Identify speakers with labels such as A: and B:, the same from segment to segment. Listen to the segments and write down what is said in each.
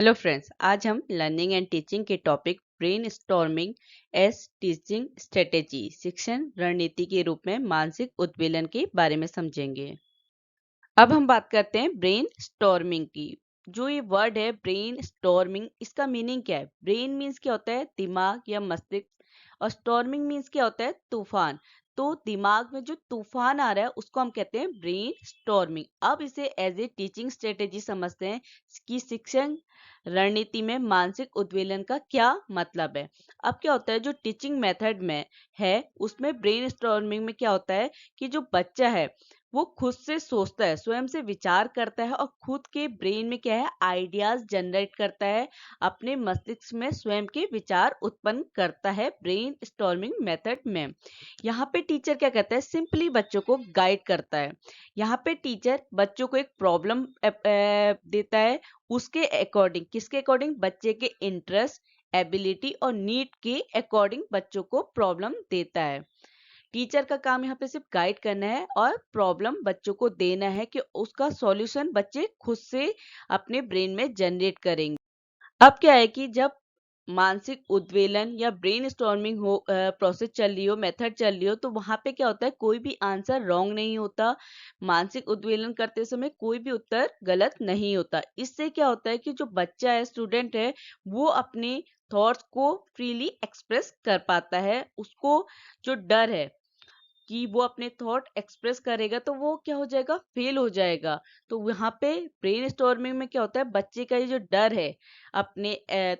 A: Hello friends, आज हम learning and teaching के topic brain storming S teaching strategy शिक्षण रणनीति के रूप में मानसिक उद्वेलन के बारे में समझेंगे। अब हम बात करते हैं ब्रेन स्टॉर्मिंग की। जो ये वर्ड है ब्रेन स्टॉर्मिंग, इसका मीनिंग क्या है? ब्रेन मीन्स क्या होता है? दिमाग या मस्तिष्क, और स्टॉर्मिंग मीन्स क्या होता है? तूफान। तो दिमाग में जो तूफान आ रहा है उसको हम कहते हैं ब्रेन स्टॉर्मिंग। अब इसे एज ए टीचिंग स्ट्रेटेजी समझते हैं कि शिक्षण रणनीति में मानसिक उद्वेलन का क्या मतलब है। अब क्या होता है, जो टीचिंग मेथड में है उसमें ब्रेन स्टॉर्मिंग में क्या होता है कि जो बच्चा है वो खुद से सोचता है, स्वयं से विचार करता है और खुद के ब्रेन में क्या है, आइडियाज जनरेट करता है, अपने मस्तिष्क में स्वयं के विचार उत्पन्न करता है ब्रेन स्टॉर्मिंग मेथड में। यहाँ पे टीचर क्या करता है, सिंपली बच्चों को गाइड करता है। यहाँ पे टीचर बच्चों को एक प्रॉब्लम देता है, उसके अकॉर्डिंग, किसके अकॉर्डिंग? बच्चे के इंटरेस्ट, एबिलिटी और नीड के अकॉर्डिंग बच्चों को प्रॉब्लम देता है। टीचर का काम यहाँ पे सिर्फ गाइड करना है और प्रॉब्लम बच्चों को देना है कि उसका सॉल्यूशन बच्चे खुद से अपने ब्रेन में जनरेट करेंगे। अब क्या है कि जब मानसिक उद्वेलन या ब्रेन स्टॉर्मिंग हो, प्रोसेस चल रही हो, मेथड चल रही हो, तो वहां पे क्या होता है, कोई भी आंसर रॉन्ग नहीं होता। मानसिक उद्वेलन करते समय कोई भी उत्तर गलत नहीं होता। इससे क्या होता है कि जो बच्चा है, स्टूडेंट है, वो अपने थॉट्स को फ्रीली एक्सप्रेस कर पाता है। उसको जो डर है कि वो अपने थॉट एक्सप्रेस करेगा तो वो क्या हो जाएगा, फेल हो जाएगा। तो वहां पे ब्रेन स्टॉर्मिंग में क्या होता है, बच्चे का ये जो डर है अपने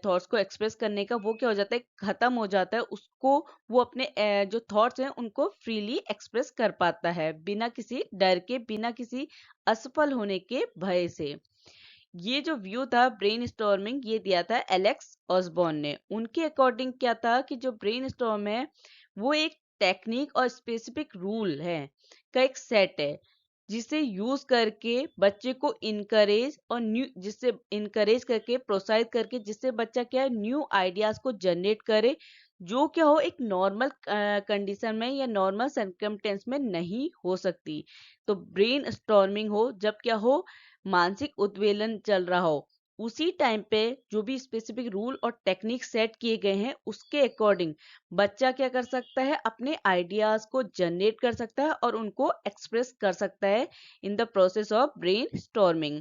A: थॉट्स को एक्सप्रेस करने का, वो क्या हो जाता है, खत्म हो जाता है। उसको वो अपने जो थॉट्स हैं उनको फ्रीली एक्सप्रेस कर पाता है, बिना किसी डर के, बिना किसी असफल होने के भय से। ये जो व्यू था ब्रेन स्टॉर्मिंग, ये दिया था एलेक्स ऑसबॉर्न ने। उनके अकॉर्डिंग क्या था कि जो ब्रेन स्टॉर्म है वो एक टेक्निक और स्पेसिफिक रूल है का एक सेट है, जिसे यूज करके बच्चे को इनकरेज और न्यू, जिससे इनकरेज करके, प्रोत्साहित करके, जिससे बच्चा क्या है, न्यू आइडियाज को जनरेट करे, जो क्या हो, एक नॉर्मल कंडीशन में या नॉर्मल सर्कमटेंस में नहीं हो सकती। तो ब्रेन स्टॉर्मिंग हो जब क्या हो, मानसिक उद्वेलन चल रहा हो, उसी टाइम पे जो भी स्पेसिफिक रूल और टेक्निक सेट किए गए हैं उसके अकॉर्डिंग बच्चा क्या कर सकता है, अपने आइडियाज को जनरेट कर सकता है और उनको एक्सप्रेस कर सकता है in the process of brain storming.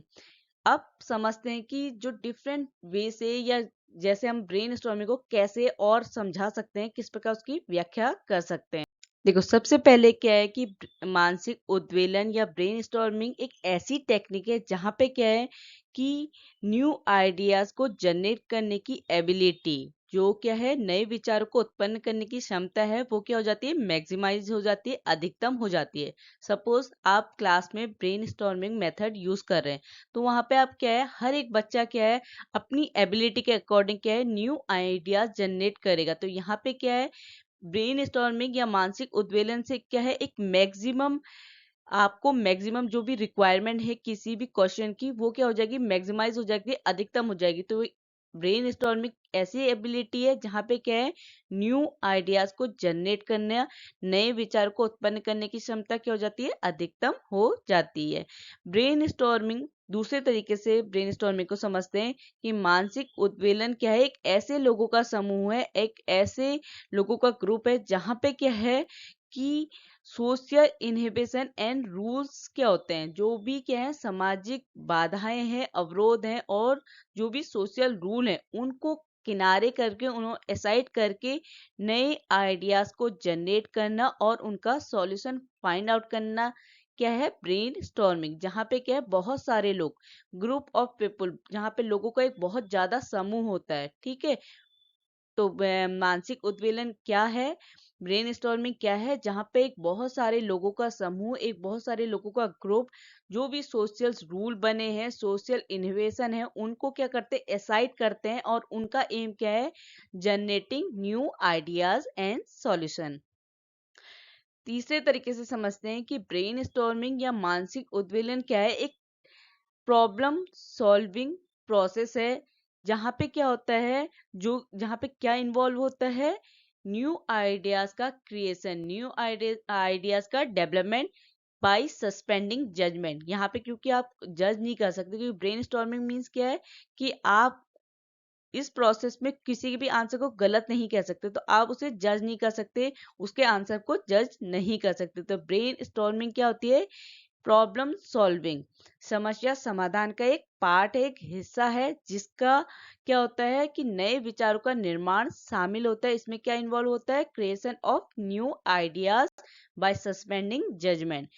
A: अब समझते हैं कि जो डिफरेंट वे से, या जैसे हम ब्रेन स्टॉर्मिंग को कैसे और समझा सकते हैं, किस प्रकार उसकी व्याख्या कर सकते हैं। देखो, सबसे पहले क्या है कि मानसिक उद्वेलन या ब्रेन स्टॉर्मिंग एक ऐसी टेक्निक है जहाँ पे क्या है कि न्यू आइडियाज को जनरेट करने की एबिलिटी, जो क्या है, नए विचारों को उत्पन्न करने की क्षमता है, वो क्या हो जाती है, मैक्सिमाइज हो जाती है, अधिकतम हो जाती है। सपोज आप क्लास में ब्रेन स्टॉर्मिंग मेथड यूज कर रहे हैं, तो वहां पे आप क्या है, हर एक बच्चा क्या है, अपनी एबिलिटी के अकॉर्डिंग क्या है, न्यू आइडियाज जनरेट करेगा। तो यहाँ पे क्या है, ब्रेन स्टॉर्मिंग या मानसिक उद्वेलन से क्या है, एक मैक्सिमम, आपको मैक्सिमम जो भी रिक्वायरमेंट है किसी भी क्वेश्चन की, वो क्या हो जाएगी, मैक्सिमाइज हो जाएगी, अधिकतम हो जाएगी। तो ब्रेन स्टॉर्मिंग ऐसी एबिलिटी है जहाँ पे क्या है, न्यू आइडियाज को जनरेट करना, नए विचार को उत्पन्न करने की क्षमता क्या हो जाती है, अधिकतम हो जाती है। ब्रेन स्टॉर्मिंग, दूसरे तरीके से ब्रेन स्टॉर्मिंग को समझते हैं कि मानसिक उद्वेलन क्या है, एक ऐसे लोगों का समूह है, एक ऐसे लोगों का ग्रुप है जहाँ पे क्या है कि सोशल इनहिबिशन एंड रूल्स क्या होते हैं, जो भी क्या है, सामाजिक बाधाएं हैं, अवरोध हैं, और जो भी सोशल रूल हैं उनको किनारे करके, उन्हें असाइड करके, नए आइडियाज को जनरेट करना और उनका सॉल्यूशन फाइंड आउट करना, क्या है, ब्रेन स्टॉर्मिंग। जहाँ पे क्या है, बहुत सारे लोग, ग्रुप ऑफ पीपल, जहाँ पे लोगों का एक बहुत ज्यादा समूह होता है, ठीक है। तो मानसिक उद्वेलन क्या है, ब्रेन स्टॉर्मिंग क्या है, जहाँ पे एक बहुत सारे लोगों का समूह, एक बहुत सारे लोगों का ग्रुप, जो भी सोशल रूल बने हैं, सोशल इनोवेशन है, उनको क्या करते हैं, एसाइड करते हैं, और उनका एम क्या है, generating new ideas and solution. तीसरे तरीके से समझते हैं कि ब्रेन स्टॉर्मिंग या मानसिक उद्वेलन क्या है, एक प्रॉब्लम सॉल्विंग प्रोसेस है, जहाँ पे क्या होता है, जो जहाँ पे क्या इन्वॉल्व होता है, न्यू आइडियाज का क्रिएशन, न्यू आइडियाज का डेवलपमेंट बाय सस्पेंडिंग जजमेंट। यहाँ पे क्योंकि आप जज नहीं कर सकते, क्योंकि ब्रेन स्टॉर्मिंग मीन्स क्या है कि आप इस प्रोसेस में किसी भी आंसर को गलत नहीं कह सकते, तो आप उसे जज नहीं कर सकते, उसके आंसर को जज नहीं कर सकते। तो ब्रेन स्टॉर्मिंग क्या होती है? प्रॉब्लम सॉल्विंग, समस्या समाधान का एक पार्ट है, एक हिस्सा है, जिसका क्या होता है कि नए विचारों का निर्माण शामिल होता है। इसमें क्या इन्वॉल्व होता है? Creation of new ideas by suspending judgement.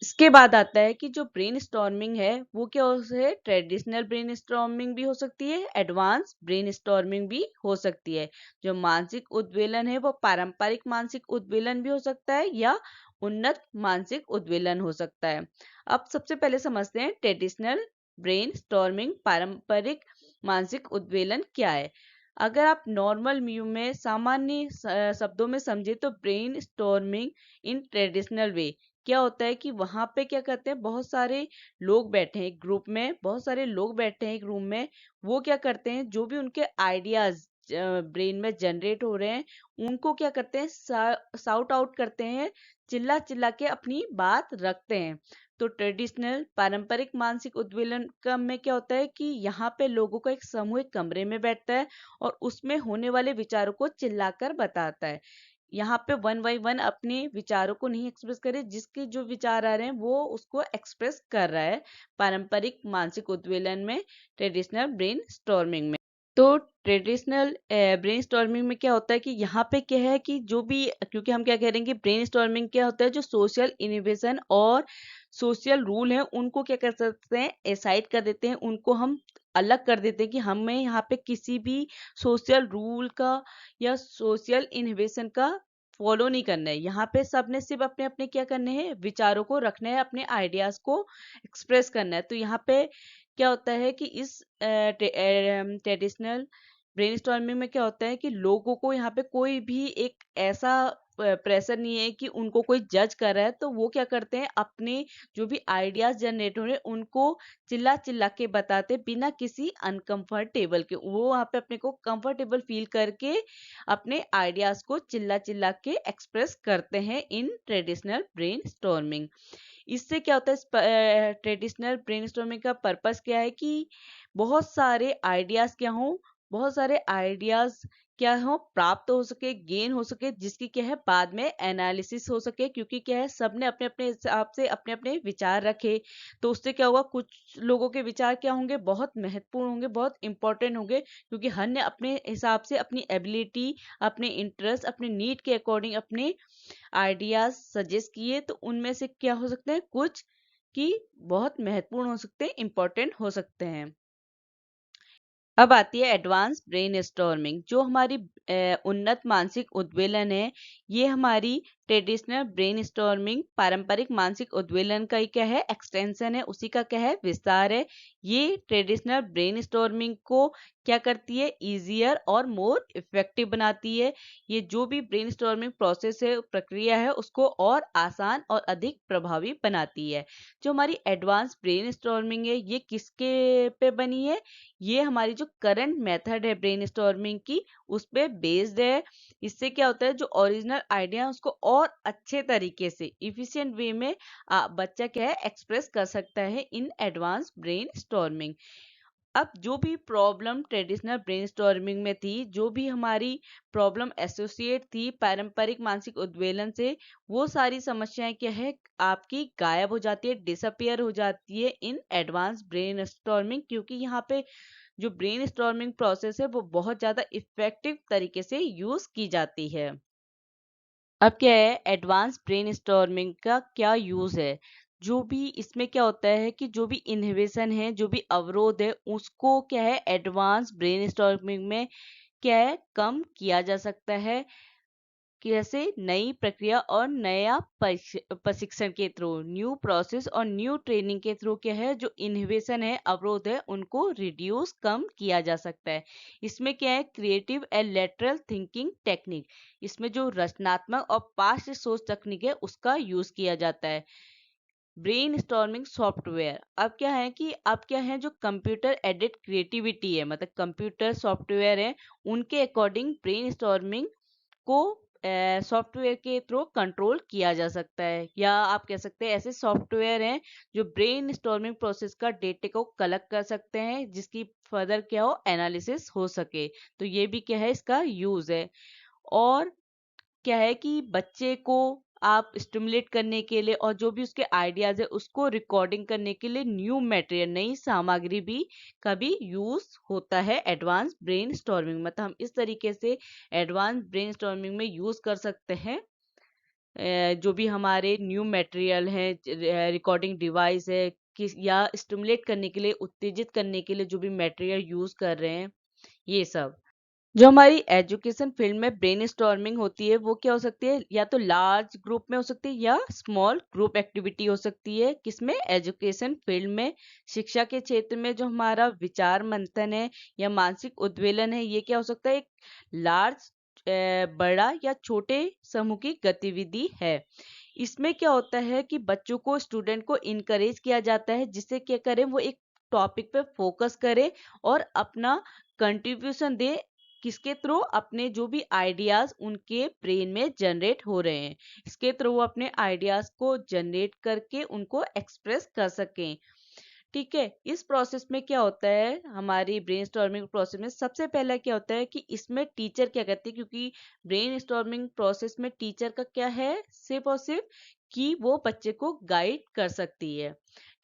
A: इसके बाद आता है कि जो ब्रेन स्टॉर्मिंग है वो क्या है? ट्रेडिशनल ब्रेन स्टॉर्मिंग भी हो सकती है, एडवांस ब्रेन स्टॉर्मिंग भी हो सकती है। जो मानसिक उद्वेलन है वो पारंपरिक मानसिक उद्वेलन भी हो सकता है या उन्नत मानसिक उद्वेलन हो सकता है। अब सबसे पहले समझते हैं ट्रेडिशनल ब्रेन स्टॉर्मिंग, पारंपरिक मानसिक उद्वेलन क्या है। अगर आप नॉर्मल व्यू में सामान्य शब्दों में समझे तो brain storming in traditional way क्या होता है कि वहां पे क्या करते हैं, बहुत सारे लोग बैठे हैं एक ग्रुप में, बहुत सारे लोग बैठे हैं एक रूम में। वो क्या करते हैं, जो भी उनके आइडियाज ब्रेन में जनरेट हो रहे हैं उनको क्या करते हैं, साउट आउट करते हैं, चिल्ला चिल्ला के अपनी बात रखते हैं। तो ट्रेडिशनल पारंपरिक मानसिक उद्वेलन का में क्या होता है कि यहाँ पे लोगों का एक समूह एक कमरे में बैठता है और उसमें होने वाले विचारों को चिल्लाकर बताता है। यहाँ पे वन बाई वन अपने विचारों को नहीं एक्सप्रेस करे, जिसके जो विचार आ रहे हैं वो उसको एक्सप्रेस कर रहा है पारंपरिक मानसिक उद्वेलन में, ट्रेडिशनल ब्रेन स्टॉर्मिंग में। तो ट्रेडिशनल ब्रेन स्टॉर्मिंग में क्या होता है कि यहाँ पे क्या है कि जो भी, क्योंकि हम क्या कह रहे हैं कि ब्रेन स्टॉर्मिंग क्या होता है, जो सोशल इनोवेशन और सोशल रूल है उनको क्या कर सकते हैं, एसाइड कर देते हैं, उनको हम अलग कर देते हैं कि हमें यहाँ पे किसी भी सोशल रूल का या सोशल इनोवेशन का फॉलो नहीं करना है। यहाँ पे सबने सिर्फ अपने अपने क्या करने हैं, विचारों को रखना है, अपने आइडियाज को एक्सप्रेस करना है। तो यहाँ पे क्या होता है कि इस ट्रेडिशनल ब्रेनस्टॉर्मिंग में क्या होता है कि लोगों को यहाँ पे कोई भी एक ऐसा प्रेशर नहीं है कि उनको कोई जज कर रहा है, तो वो क्या करते हैं, अपने जो भी आइडियाज जनरेट हो रहे हैं उनको चिल्ला चिल्ला के बताते बिना किसी अनकंफर्टेबल के, वो वहाँ पे अपने को कंफर्टेबल फील करके अपने आइडियाज को चिल्ला चिल्ला के एक्सप्रेस करते हैं इन ट्रेडिशनल ब्रेन स्टॉर्मिंग। इससे क्या होता है, ट्रेडिशनल ब्रेनस्टॉर्मिंग का पर्पस क्या है कि बहुत सारे आइडियाज क्या हो, बहुत सारे आइडियाज क्या हो, प्राप्त हो सके, गेन हो सके, जिसकी क्या है बाद में एनालिसिस हो सके, क्योंकि क्या है सबने अपने अपने हिसाब से अपने अपने विचार रखे। तो उससे क्या होगा, कुछ लोगों के विचार क्या होंगे, बहुत महत्वपूर्ण होंगे, बहुत इंपॉर्टेंट होंगे, क्योंकि हर ने अपने हिसाब से अपनी एबिलिटी, अपने इंटरेस्ट, अपने नीड के अकॉर्डिंग अपने आइडियाज सजेस्ट किए। तो उनमें से क्या हो सकते हैं, कुछ कि बहुत महत्वपूर्ण हो सकते हैं, इंपॉर्टेंट हो सकते हैं। अब आती है एडवांस ब्रेन स्टॉर्मिंग, जो हमारी उन्नत मानसिक उद्वेलन है। ये हमारी ट्रेडिशनल ब्रेन स्टॉर्मिंग, पारंपरिक मानसिक उद्वेलन का ही क्या है, एक्सटेंशन है, उसी का क्या है, विस्तार है। ये ट्रेडिशनल ब्रेन स्टॉर्मिंग को क्या करती है, इजियर और मोर इफेक्टिव बनाती है। ये जो भी ब्रेन स्टॉर्मिंग प्रोसेस है, प्रक्रिया है, उसको और आसान और अधिक प्रभावी बनाती है। जो हमारी एडवांस ब्रेन स्टॉर्मिंग है ये किसके पे बनी है, ये हमारी जो करंट मेथड है ब्रेनस्टॉर्मिंग की उस पे बेस्ड है। इससे क्या होता है, जो ओरिजिनल आइडिया है उसको और अच्छे तरीके से इफिशिएंट वे में बच्चा क्या है, एक्सप्रेस कर सकता है इन एडवांस ब्रेनस्टॉर्मिंग। अब जो भी प्रॉब्लम ट्रेडिशनल ब्रेनस्टॉर्मिंग में थी, जो भी हमारी प्रॉब्लम एसोसिएट थी पारंपरिक मानसिक उद्वेलन से, वो सारी समस्याएं क्या है, आपकी गायब हो जाती है, डिसअपियर हो जाती है इन एडवांस ब्रेनस्टॉर्मिंग, क्योंकि यहाँ पे जो ब्रेनस्टॉर्मिंग प्रोसेस है वो बहुत ज़्यादा इफेक्टिव तरीके से यूज़ की जाती है। अब क्या है, एडवांस ब्रेनस्टॉर्मिंग का क्या यूज़ है। जो भी इसमें क्या होता है कि जो भी इनहिबिशन है, जो भी अवरोध है, उसको क्या है, एडवांस ब्रेनस्टॉर्मिंग में क्या है, कम किया जा सकता है। कैसे, नई प्रक्रिया और नया प्रशिक्षण के थ्रू, न्यू प्रोसेस और न्यू ट्रेनिंग के थ्रू क्या है, जो इनहिबिशन है, अवरोध है, उनको रिड्यूस, कम किया जा सकता है। इसमें क्या है, creative and lateral thinking technique, इसमें जो रचनात्मक और पास्ट सोच तकनीक है उसका यूज किया जाता है। ब्रेन स्टॉर्मिंग सॉफ्टवेयर, अब क्या है, जो कंप्यूटर एडेड क्रिएटिविटी है, मतलब कंप्यूटर सॉफ्टवेयर है, उनके अकॉर्डिंग ब्रेन स्टॉर्मिंग को सॉफ्टवेयर के थ्रू कंट्रोल किया जा सकता है, या आप कह सकते हैं ऐसे सॉफ्टवेयर हैं जो ब्रेन स्टॉर्मिंग प्रोसेस का डेटा को कलेक्ट कर सकते हैं, जिसकी फर्दर क्या हो एनालिसिस हो सके। तो ये भी क्या है, इसका यूज है। और क्या है कि बच्चे को आप स्टिमुलेट करने के लिए और जो भी उसके आइडियाज है उसको रिकॉर्डिंग करने के लिए न्यू मटेरियल, नई सामग्री भी का भी यूज होता है एडवांस ब्रेन स्टॉर्मिंग। मतलब हम इस तरीके से एडवांस ब्रेन स्टॉर्मिंग में यूज कर सकते हैं जो भी हमारे न्यू मटेरियल है, रिकॉर्डिंग डिवाइस है, किस या स्टिमुलेट करने के लिए, उत्तेजित करने के लिए जो भी मटेरियल यूज कर रहे हैं, ये सब। जो हमारी एजुकेशन फील्ड में ब्रेनस्टॉर्मिंग होती है वो क्या हो सकती है, या तो लार्ज ग्रुप में हो सकती है या स्मॉल ग्रुप एक्टिविटी हो सकती है। किसमें, एजुकेशन फील्ड में। शिक्षा के क्षेत्र में जो हमारा विचार मंथन है या मानसिक उद्वेलन है, ये क्या हो सकता है, एक लार्ज बड़ा या छोटे समूह की गतिविधि है। इसमें क्या होता है कि बच्चों को, स्टूडेंट को इनकरेज किया जाता है, जिससे क्या करें, वो एक टॉपिक पे फोकस करें और अपना कंट्रीब्यूशन दे। किसके थ्रू, अपने जो भी आइडियाज उनके ब्रेन में जनरेट हो रहे हैं, इसके थ्रू वो अपने आइडियाज को जनरेट करके उनको एक्सप्रेस कर सकें। ठीक है। इस प्रोसेस में क्या होता है, हमारी ब्रेनस्टॉर्मिंग प्रोसेस में सबसे पहला क्या होता है कि इसमें टीचर क्या करती है, क्योंकि ब्रेनस्टॉर्मिंग प्रोसेस में टीचर का क्या है, सिर्फ और सिर्फ कि वो बच्चे को गाइड कर सकती है।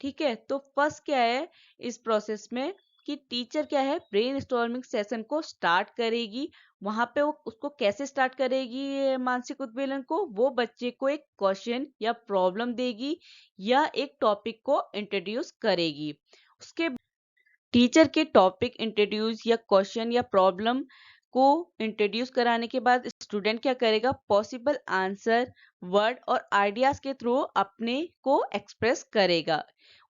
A: ठीक है। तो फर्स्ट क्या है इस प्रोसेस में कि टीचर क्या है, ब्रेनस्टॉर्मिंग सेशन को स्टार्ट करेगी। वहां पे वो उसको कैसे स्टार्ट करेगी, ये मानसिक उद्वेलन को, वो बच्चे को एक क्वेश्चन या प्रॉब्लम देगी या एक टॉपिक को इंट्रोड्यूस करेगी। उसके टीचर के टॉपिक इंट्रोड्यूस या क्वेश्चन या प्रॉब्लम को इंट्रोड्यूस कराने के बाद स्टूडेंट क्या करेगा, पॉसिबल आंसर, वर्ड और आइडियाज के थ्रू अपने को एक्सप्रेस करेगा।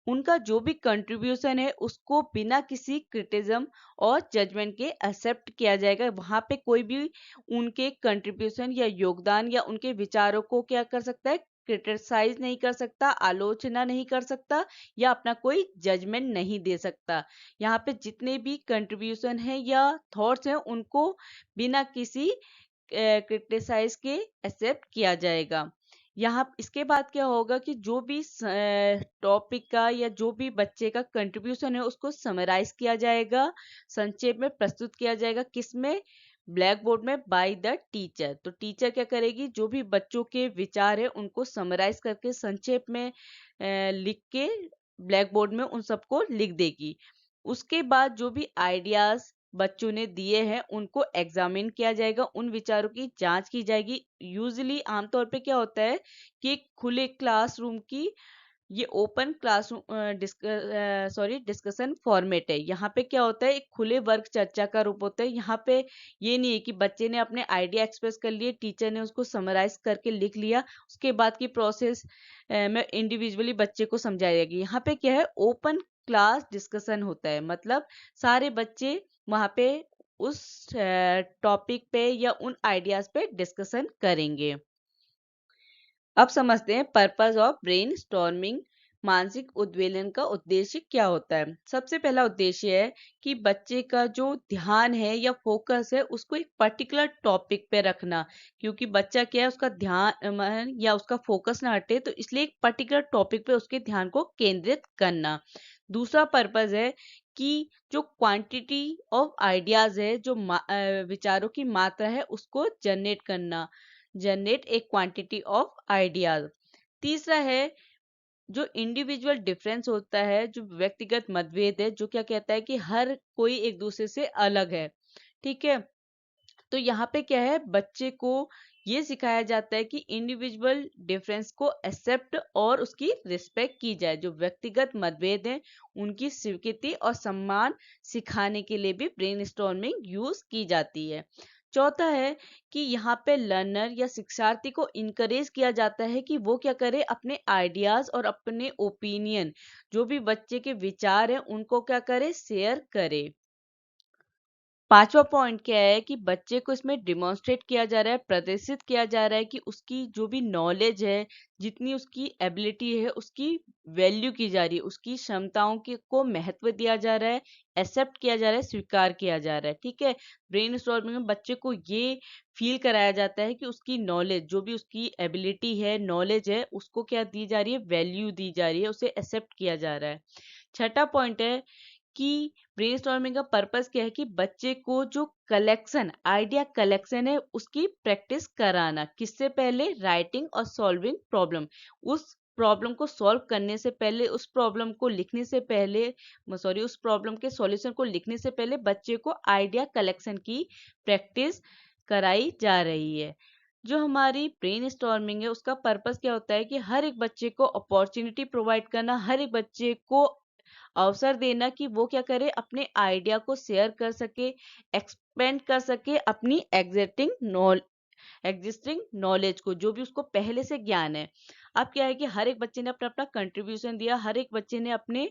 A: उनका जो भी कंट्रीब्यूशन है उसको बिना किसी क्रिटिज्म और जजमेंट के एक्सेप्ट किया जाएगा। वहां पे कोई भी उनके कंट्रीब्यूशन या योगदान या उनके विचारों को क्या कर सकता है, क्रिटिसाइज नहीं कर सकता, आलोचना नहीं कर सकता या अपना कोई जजमेंट नहीं दे सकता। यहाँ पे जितने भी कंट्रीब्यूशन है या थॉट्स हैं उनको बिना किसी क्रिटिसाइज के एक्सेप्ट किया जाएगा। यहाँ इसके बाद क्या होगा कि जो भी टॉपिक का या जो भी बच्चे का कंट्रीब्यूशन है उसको समराइज किया जाएगा, संक्षेप में प्रस्तुत किया जाएगा। किसमें, ब्लैक बोर्ड में बाय द टीचर। तो टीचर क्या करेगी, जो भी बच्चों के विचार है उनको समराइज करके संक्षेप में लिख के ब्लैक बोर्ड में उन सबको लिख देगी। उसके बाद जो भी आइडियाज बच्चों ने दिए हैं उनको एग्जामिन किया जाएगा, उन विचारों की जांच की जाएगी। यूजली आमतौर पे क्या होता है कि खुले क्लासरूम की, ये ओपन क्लासरूम डिस्कशन फॉर्मेट है। यहाँ पे क्या होता है, एक खुले वर्ग चर्चा का रूप होता है। यहाँ पे ये नहीं है कि बच्चे ने अपने आइडिया एक्सप्रेस कर लिए, टीचर ने उसको समराइज करके लिख लिया, उसके बाद की प्रोसेस में इंडिविजुअली बच्चे को समझाई जाएगी। यहाँ पे क्या है, ओपन क्लास डिस्कशन होता है। मतलब सारे बच्चे वहाँ पे उस टॉपिक पे या उन आइडियाज पे डिस्कशन करेंगे। अब समझते हैं पर्पस ऑफ ब्रेन स्टॉर्मिंग। मानसिक उद्वेलन का उद्देश्य क्या होता है। सबसे पहला उद्देश्य है कि बच्चे का जो ध्यान है या फोकस है उसको एक पर्टिकुलर टॉपिक पे रखना। क्योंकि बच्चा क्या है, उसका ध्यान या उसका फोकस ना हटे, तो इसलिए एक पर्टिकुलर टॉपिक पे उसके ध्यान को केंद्रित करना। दूसरा पर्पस है कि जो क्वांटिटी ऑफ आइडियाज है, जो विचारों की मात्रा है उसको जनरेट करना, जनरेट एक क्वांटिटी ऑफ आइडियाज। तीसरा है जो इंडिविजुअल डिफरेंस होता है, जो व्यक्तिगत मतभेद है, जो क्या कहता है कि हर कोई एक दूसरे से अलग है। ठीक है। तो यहाँ पे क्या है, बच्चे को ये सिखाया जाता है कि इंडिविजुअल डिफरेंस को एक्सेप्ट और उसकी रिस्पेक्ट की जाए। जो व्यक्तिगत मतभेद हैं उनकी स्वीकृति और सम्मान सिखाने के लिए भी ब्रेनस्टॉर्मिंग यूज की जाती है। चौथा है कि यहाँ पे लर्नर या शिक्षार्थी को इनकरेज किया जाता है कि वो क्या करे, अपने आइडियाज और अपने ओपिनियन, जो भी बच्चे के विचार हैं उनको क्या करे, शेयर करे। 5वां पॉइंट क्या है कि बच्चे को इसमें डिमॉन्स्ट्रेट किया जा रहा है, प्रदर्शित किया जा रहा है कि उसकी जो भी नॉलेज है, जितनी उसकी एबिलिटी है, उसकी वैल्यू की जा रही है, उसकी क्षमताओं के को महत्व दिया जा रहा है, एक्सेप्ट किया जा रहा है, स्वीकार किया जा रहा है। ठीक है, ब्रेन स्टॉर्मिंग में बच्चे को ये फील कराया जाता है कि उसकी नॉलेज, जो भी उसकी एबिलिटी है, नॉलेज है, उसको क्या दी जा रही है, वैल्यू दी जा रही है, उसे एक्सेप्ट किया जा रहा है। छठा पॉइंट है कि ब्रेनस्टॉर्मिंग का पर्पस क्या है कि बच्चे को जो कलेक्शन, आइडिया कलेक्शन है, उसकी प्रैक्टिस कराना। किससे पहले? राइटिंग और सॉल्विंग प्रॉब्लम। उस प्रॉब्लम को सॉल्व करने से पहले, उस प्रॉब्लम को लिखने से पहले, उस प्रॉब्लम के सॉल्यूशन को लिखने से पहले बच्चे को आइडिया कलेक्शन की प्रैक्टिस कराई जा रही है। जो हमारी ब्रेन स्टॉर्मिंग है, उसका पर्पस क्या होता है कि हर एक बच्चे को अपॉर्चुनिटी प्रोवाइड करना, हर एक बच्चे को अवसर देना कि वो क्या करे, अपने आइडिया को शेयर कर सके, एक्सपेंड कर सके अपनी एग्जिस्टिंग नॉलेज को, जो भी उसको पहले से ज्ञान है। अब क्या है कि हर एक बच्चे ने अपना अपना कंट्रीब्यूशन दिया, हर एक बच्चे ने अपने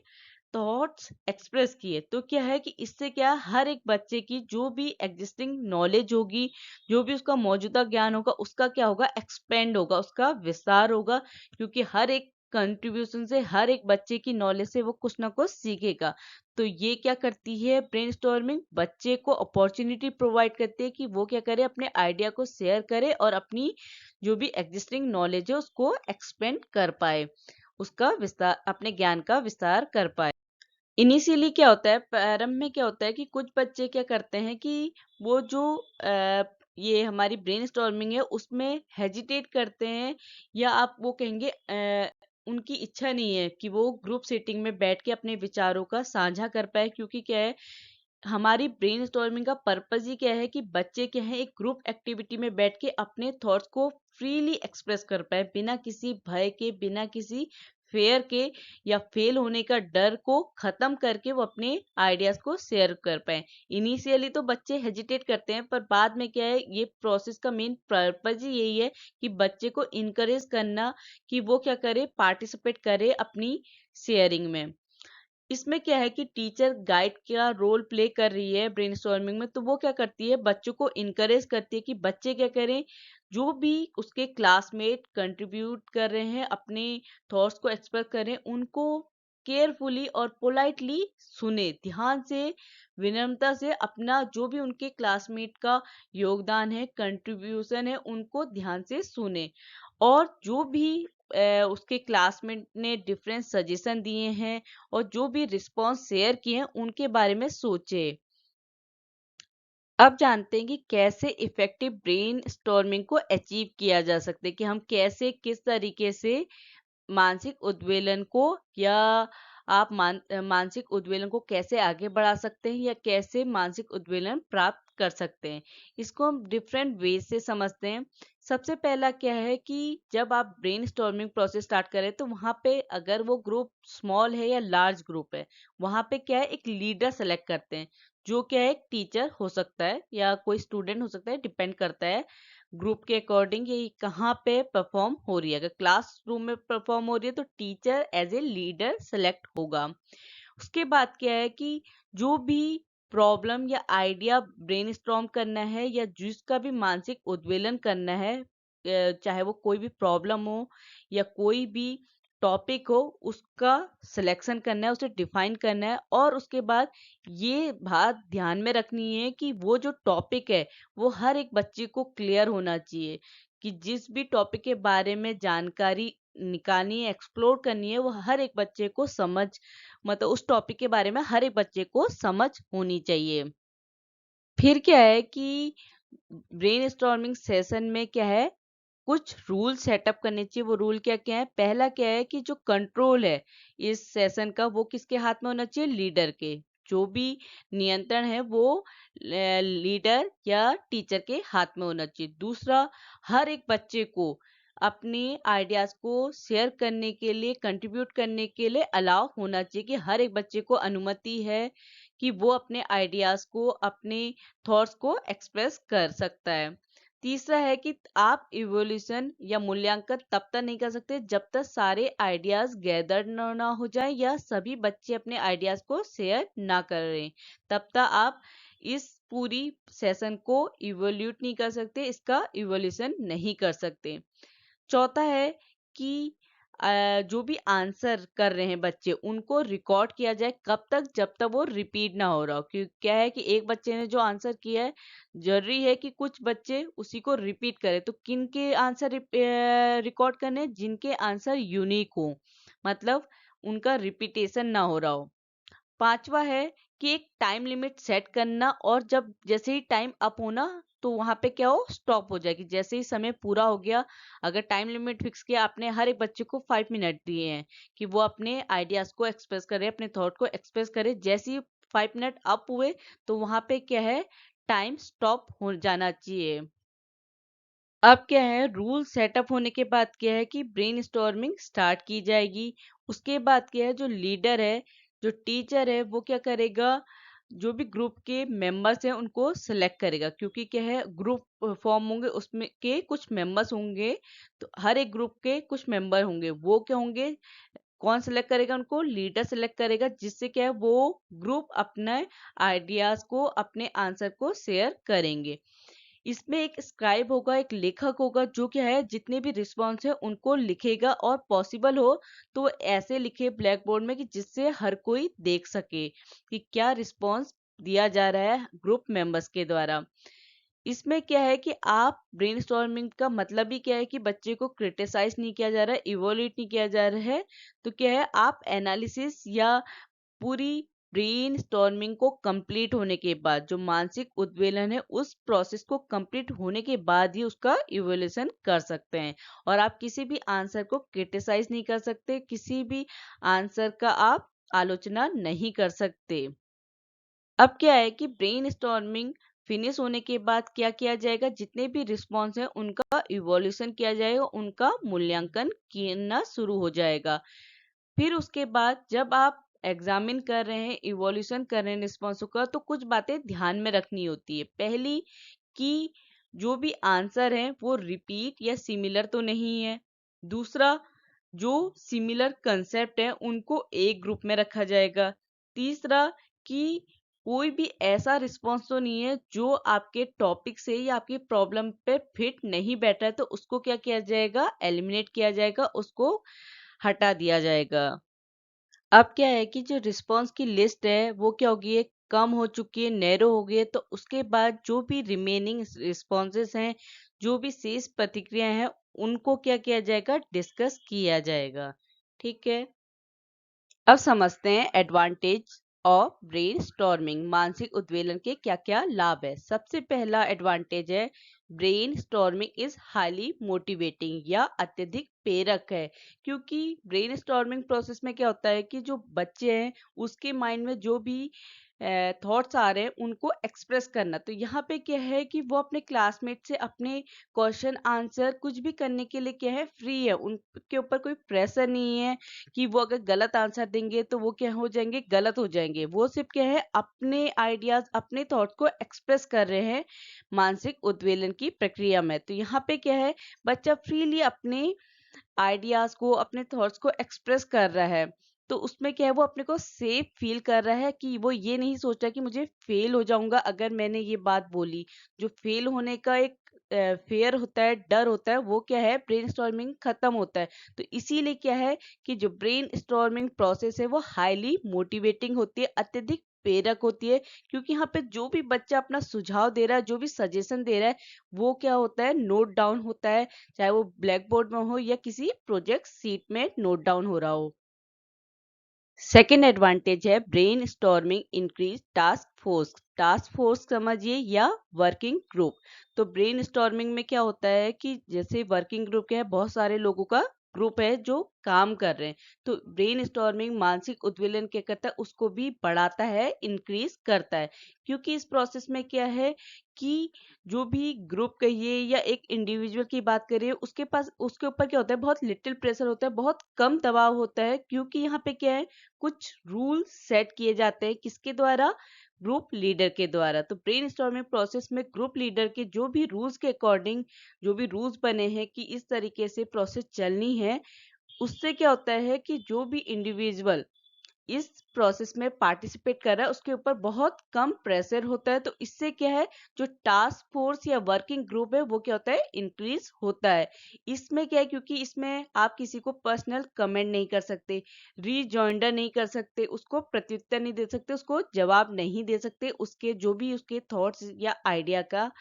A: थॉट्स एक्सप्रेस किए। तो क्या है कि इससे क्या, हर एक बच्चे की जो भी एग्जिस्टिंग नॉलेज होगी, जो भी उसका मौजूदा ज्ञान होगा, उसका क्या होगा, एक्सपेंड होगा, उसका विस्तार होगा। क्योंकि हर एक कंट्रीब्यूशन से, हर एक बच्चे की नॉलेज से वो कुछ ना कुछ सीखेगा। तो ये क्या करती है ब्रेनस्टॉर्मिंग, बच्चे को अपॉर्चुनिटी प्रोवाइड करती है कि वो क्या करे, अपने आइडिया को शेयर करे और अपनी जो भी एग्जिस्टिंग नॉलेज है उसको एक्सपेंड कर पाए, उसका विस्तार, अपने ज्ञान का विस्तार कर पाए। इनिशियली क्या होता है, प्रारंभ में क्या होता है कि कुछ बच्चे क्या करते हैं कि वो जो ये हमारी ब्रेनस्टॉर्मिंग है उसमें हेजिटेट करते हैं, या आप वो कहेंगे उनकी इच्छा नहीं है कि वो ग्रुप सेटिंग में बैठ के अपने विचारों का साझा कर पाए। क्योंकि क्या है, हमारी ब्रेनस्टॉर्मिंग का पर्पस ही क्या है कि बच्चे क्या है, एक ग्रुप एक्टिविटी में बैठ के अपने थॉट्स को फ्रीली एक्सप्रेस कर पाए, बिना किसी भय के, बिना किसी फेयर के, या फेल होने का डर को खत्म करके वो अपने आइडियाज को शेयर कर पाए। इनिशियली तो बच्चे हेजिटेट करते हैं, पर बाद में क्या है, ये प्रोसेस का मेन पर्पज ही यही है कि बच्चे को इनकरेज करना कि वो क्या करे, पार्टिसिपेट करे अपनी शेयरिंग में। इसमें क्या है कि टीचर गाइड का रोल प्ले कर रही है ब्रेनस्टॉर्मिंग में। तो वो क्या करती है, बच्चों को इनकरेज करती है कि बच्चे क्या करें, जो भी उसके क्लासमेट कंट्रीब्यूट कर रहे हैं, अपने थॉट्स को एक्सप्रेस करें, उनको केयरफुली और पोलाइटली सुने, ध्यान से, विनम्रता से अपना जो भी उनके क्लासमेट का योगदान है, कंट्रीब्यूशन है, उनको ध्यान से सुने। और जो भी उसके क्लासमेट ने डिफरेंट सजेशन दिए हैं और जो भी रिस्पॉन्स शेयर किए हैं, उनके बारे में सोचे। अब जानते हैं कि कैसे इफेक्टिव ब्रेन स्टॉर्मिंग को अचीव किया जा सकता है, कि हम कैसे, किस तरीके से मानसिक उद्वेलन को, या आप मानसिक उद्वेलन को कैसे आगे बढ़ा सकते हैं, या कैसे मानसिक उद्वेलन प्राप्त कर सकते हैं। इसको हम डिफरेंट वेज से समझते हैं। सबसे पहला क्या है कि जब आप ब्रेन स्टॉर्मिंग प्रोसेस स्टार्ट करें, तो वहाँ पे अगर वो ग्रुप स्मॉल है या लार्ज ग्रुप है, वहाँ पे क्या है, एक लीडर सेलेक्ट करते हैं, जो क्या है, एक टीचर हो सकता है या कोई स्टूडेंट हो सकता है, डिपेंड करता है ग्रुप के अकॉर्डिंग ये कहाँ पे परफॉर्म हो रही है। अगर क्लासरूम में परफॉर्म हो रही है तो teacher as a leader select होगा। उसके बाद क्या है कि जो भी प्रॉब्लम या आइडिया ब्रेनस्टॉर्म करना है, या जिसका भी मानसिक उद्वेलन करना है, चाहे वो कोई भी प्रॉब्लम हो या कोई भी टॉपिक हो, उसका सिलेक्शन करना है, उसे डिफाइन करना है। और उसके बाद ये बात ध्यान में रखनी है कि वो जो टॉपिक है वो हर एक बच्चे को क्लियर होना चाहिए, कि जिस भी टॉपिक के बारे में जानकारी निकालनी है, एक्सप्लोर करनी है, वो हर एक बच्चे को समझ, मतलब उस टॉपिक के बारे में हर एक बच्चे को समझ होनी चाहिए। फिर क्या है कि ब्रेनस्टॉर्मिंग सेशन में क्या है, कुछ रूल सेटअप करने चाहिए। वो रूल क्या क्या है, पहला क्या है कि जो कंट्रोल है इस सेशन का, वो किसके हाथ में होना चाहिए, लीडर के। जो भी नियंत्रण है वो लीडर या टीचर के हाथ में होना चाहिए। दूसरा, हर एक बच्चे को अपने आइडियाज को शेयर करने के लिए, कंट्रीब्यूट करने के लिए अलाउ होना चाहिए, कि हर एक बच्चे को अनुमति है कि वो अपने आइडियाज को, अपने थॉट्स को एक्सप्रेस कर सकता है। तीसरा है कि आप इवोल्यूशन या मूल्यांकन तब तक नहीं कर सकते जब तक सारे आइडियाज गैदर ना हो जाए या सभी बच्चे अपने आइडियाज को शेयर ना करें, तब तक आप इस पूरी सेशन को इवोल्यूट नहीं कर सकते, इसका इवोल्यूशन नहीं कर सकते। चौथा है कि जो भी आंसर कर रहे हैं बच्चे उनको रिकॉर्ड किया जाए, कब तक, जब तक वो रिपीट ना हो रहा हो। क्योंकि क्या है कि एक बच्चे ने जो आंसर किया है, जरूरी है कि कुछ बच्चे उसी को रिपीट करें। तो किन के आंसर रिकॉर्ड करने, जिनके आंसर यूनिक हो, मतलब उनका रिपीटेशन ना हो रहा हो। पांचवा है कि एक टाइम लिमिट सेट करना, और जब जैसे ही टाइम अप होना तो वहां पे क्या हो, स्टॉप हो जाएगी। जैसे ही समय पूरा हो गया, अगर टाइम लिमिट फिक्स किया आपने, हर एक बच्चे को 5 मिनट दिए हैं कि वो अपने आइडियाज को एक्सप्रेस करे, अपने थॉट को एक्सप्रेस करे। जैसे ही 5 मिनट अप हुए तो वहां पे क्या है, टाइम स्टॉप हो जाना चाहिए। अब क्या है, रूल सेटअप होने के बाद क्या है कि ब्रेनस्टॉर्मिंग स्टार्ट की जाएगी। उसके बाद क्या है, जो लीडर है, जो टीचर है, वो क्या करेगा, जो भी ग्रुप के मेंबर्स हैं उनको सिलेक्ट करेगा। क्योंकि क्या है, ग्रुप फॉर्म होंगे, उसमें के कुछ मेंबर्स होंगे, तो हर एक ग्रुप के कुछ मेंबर होंगे। वो क्या होंगे, कौन सिलेक्ट करेगा उनको, लीडर सिलेक्ट करेगा, जिससे क्या है वो ग्रुप अपने आइडियाज को, अपने आंसर को शेयर करेंगे। इसमें एक स्क्राइब होगा, एक लेखक होगा, जो क्या है जितने भी रिस्पॉन्स है उनको लिखेगा, और पॉसिबल हो तो ऐसे लिखे ब्लैक बोर्ड में कि जिससे हर कोई देख सके कि क्या रिस्पॉन्स दिया जा रहा है ग्रुप मेंबर्स के द्वारा। इसमें क्या है कि आप ब्रेनस्टॉर्मिंग का मतलब ही क्या है कि बच्चे को क्रिटिसाइज नहीं किया जा रहा है, इवोल्यूट नहीं किया जा रहा है। तो क्या है, आप एनालिसिस या पूरी ब्रेन स्टॉर्मिंग को कंप्लीट होने के बाद, जो मानसिक उद्वेलन है उस प्रोसेस को कंप्लीट होने के बाद ही उसका इवोल्यूशन कर सकते हैं। और आप किसी भी आंसर को क्रिटिसाइज नहीं कर सकते, किसी भी आंसर का आप आलोचना नहीं कर सकते। अब क्या है कि ब्रेन स्टॉर्मिंग फिनिश होने के बाद क्या किया जाएगा, जितने भी रिस्पॉन्स हैं उनका इवोल्यूशन किया जाएगा, उनका मूल्यांकन करना शुरू हो जाएगा। फिर उसके बाद जब आप एग्जामिन कर रहे हैं, इवोल्यूशन कर रहे हैं रिस्पॉन्सों का, तो कुछ बातें ध्यान में रखनी होती है। पहली, कि जो भी आंसर है वो रिपीट या सिमिलर तो नहीं है। दूसरा, जो सिमिलर कंसेप्ट है उनको एक ग्रुप में रखा जाएगा। तीसरा, कि कोई भी ऐसा रिस्पॉन्स तो नहीं है जो आपके टॉपिक से या आपकी प्रॉब्लम पे फिट नहीं बैठ रहा है, तो उसको क्या किया जाएगा, एलिमिनेट किया जाएगा, उसको हटा दिया जाएगा। अब क्या है कि जो रिस्पॉन्स की लिस्ट है वो क्या होगी, एक कम हो चुकी है, नैरो हो गई है। तो उसके बाद जो भी रिमेनिंग रिस्पॉन्सेस हैं, जो भी शेष प्रतिक्रियाएं हैं, उनको क्या किया जाएगा, डिस्कस किया जाएगा। ठीक है। अब समझते हैं एडवांटेज ऑफ ब्रेन स्टॉर्मिंग, मानसिक उद्वेलन के क्या क्या लाभ है। सबसे पहला एडवांटेज है, brain storming is highly motivating या अत्यधिक प्रेरक है। क्योंकि ब्रेन स्टॉर्मिंग प्रोसेस में क्या होता है कि जो बच्चे हैं उसके माइंड में जो भी थॉट्स आ रहे हैं उनको एक्सप्रेस करना। तो यहाँ पे क्या है कि वो अपने क्लासमेट से अपने क्वेश्चन आंसर कुछ भी करने के लिए क्या है, फ्री है, उनके ऊपर कोई प्रेशर नहीं है कि वो अगर गलत आंसर देंगे तो वो क्या हो जाएंगे, गलत हो जाएंगे। वो सिर्फ क्या है, अपने आइडियाज, अपने थॉट्स को एक्सप्रेस कर रहे हैं मानसिक उद्वेलन की प्रक्रिया में। तो यहाँ पे क्या है, बच्चा फ्रीली अपने आइडियाज को, अपने थॉट्स को एक्सप्रेस कर रहा है। तो उसमें क्या है, वो अपने को सेफ फील कर रहा है कि वो ये नहीं सोच रहा कि मुझे फेल हो जाऊंगा अगर मैंने ये बात बोली। जो फेल होने का एक फेयर होता है, डर होता है, वो क्या है, ब्रेन स्टॉर्मिंग खत्म होता है। तो इसीलिए क्या है कि जो ब्रेन स्टॉर्मिंग प्रोसेस है वो हाईली मोटिवेटिंग होती है, अत्यधिक प्रेरक होती है। क्योंकि यहाँ पे जो भी बच्चा अपना सुझाव दे रहा है, जो भी सजेशन दे रहा है, वो क्या होता है, नोट डाउन होता है, चाहे वो ब्लैक बोर्ड में हो या किसी प्रोजेक्ट सीट में नोट डाउन हो रहा हो। सेकेंड एडवांटेज है, brain storming increase task force. Task force समझिए या वर्किंग ग्रुप। तो ब्रेन स्टॉर्मिंग में क्या होता है कि जैसे वर्किंग ग्रुप क्या है, बहुत सारे लोगों का ग्रुप है जो काम कर रहे हैं। तो ब्रेन स्टॉर्मिंग मानसिक उद्वेलन क्या करता है, उसको भी बढ़ाता है, इंक्रीज करता है। क्योंकि इस प्रोसेस में क्या है कि जो भी ग्रुप कहिए या एक इंडिविजुअल की बात करिए, उसके पास, उसके ऊपर क्या होता है, बहुत लिटिल प्रेशर होता है, बहुत कम दबाव होता है। क्योंकि यहाँ पे क्या है, कुछ रूल सेट किए जाते हैं, किसके द्वारा, ग्रुप लीडर के द्वारा। तो ब्रेन स्टॉर्मिंग प्रोसेस में ग्रुप लीडर के जो भी रूल्स के अकॉर्डिंग जो भी रूल्स बने हैं कि इस तरीके से प्रोसेस चलनी है, उससे क्या होता है कि जो भी इंडिविजुअल इस प्रोसेस में पार्टिसिपेट कर रहा है उसके ऊपर बहुत कम प्रेशर होता है। तो इससे क्या है, जो टास्क फोर्स या वर्किंग ग्रुप है वो क्या होता है, इंक्रीज होता है। इसमें क्या है, क्योंकि इसमें आप किसी को पर्सनल कमेंट नहीं कर सकते, रीजॉइंडर नहीं कर सकते, उसको प्रत्युत्तर नहीं दे सकते, उसको जवाब नहीं दे सकते, उसके जो भी उसके थॉट्स या आइडिया का